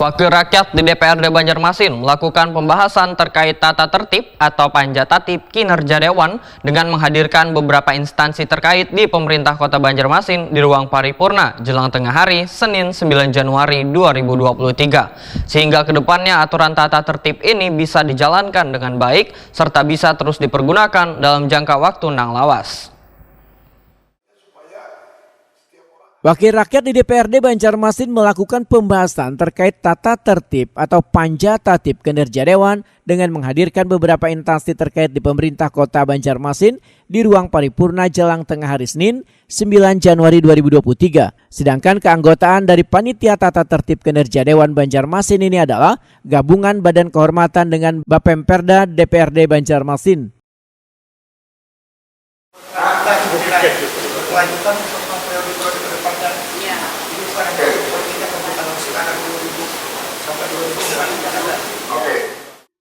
Wakil rakyat di DPRD Banjarmasin melakukan pembahasan terkait tata tertib atau panja tatib kinerja Dewan dengan menghadirkan beberapa instansi terkait di pemerintah Kota Banjarmasin di ruang paripurna jelang tengah hari Senin 9 Januari 2023. Sehingga kedepannya aturan tata tertib ini bisa dijalankan dengan baik serta bisa terus dipergunakan dalam jangka waktu yang lawas. Wakil rakyat di DPRD Banjarmasin melakukan pembahasan terkait tata tertib atau panja tatib kinerja Dewan dengan menghadirkan beberapa instansi terkait di pemerintah Kota Banjarmasin di ruang paripurna jelang tengah hari Senin 9 Januari 2023. Sedangkan keanggotaan dari Panitia Tata Tertib Kinerja Dewan Banjarmasin ini adalah gabungan badan kehormatan dengan Bapemperda DPRD Banjarmasin.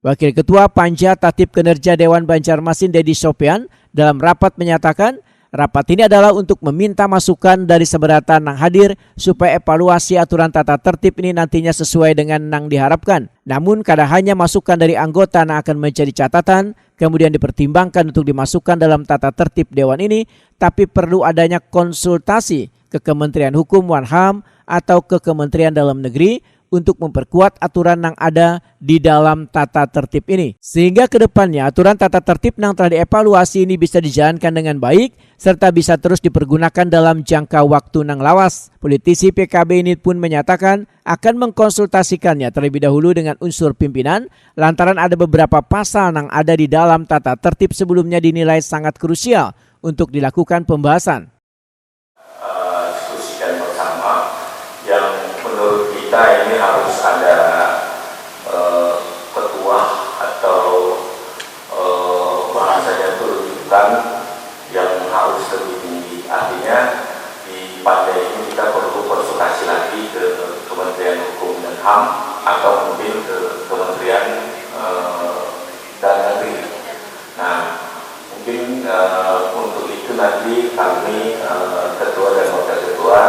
Wakil Ketua Panja Tatib Kinerja Dewan Banjarmasin Dedi Sopyan dalam rapat menyatakan rapat ini adalah untuk meminta masukan dari seberatan yang hadir supaya evaluasi aturan tata tertib ini nantinya sesuai dengan yang diharapkan. Namun kada hanya masukan dari anggota yang akan menjadi catatan kemudian dipertimbangkan untuk dimasukkan dalam tata tertib Dewan ini, tapi perlu adanya konsultasi ke Kementerian Hukum dan HAM atau ke Kementerian Dalam Negeri untuk memperkuat aturan yang ada di dalam tata tertib ini. Sehingga ke depannya aturan tata tertib yang telah dievaluasi ini bisa dijalankan dengan baik serta bisa terus dipergunakan dalam jangka waktu yang lawas. Politisi PKB ini pun menyatakan akan mengkonsultasikannya terlebih dahulu dengan unsur pimpinan lantaran ada beberapa pasal yang ada di dalam tata tertib sebelumnya dinilai sangat krusial untuk dilakukan pembahasan. Diskusikan bersama yang menurut kita ini harus ada ketua atau bahasanya itu rujukan yang harus lebih tinggi. Artinya di panja ini kita perlu konsultasi lagi ke Kementerian Hukum dan HAM atau mungkin ke Kementerian Dalam Negeri. Nah, mungkin untuk itu nanti kami ketua dan wakil ketua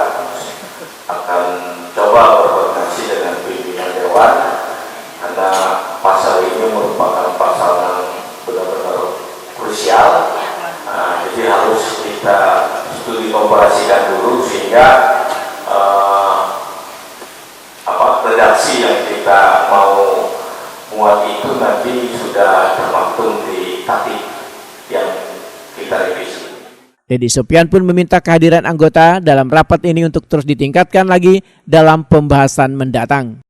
akan coba berkoordinasi dengan pimpinan Dewan karena pasal ini merupakan pasal yang benar-benar krusial. Jadi harus kita studi komparasikan dulu sehingga redaksi yang kita mau muat itu nanti sudah termaktub di tatib yang kita revisi. Dedi Sopyan pun meminta kehadiran anggota dalam rapat ini untuk terus ditingkatkan lagi dalam pembahasan mendatang.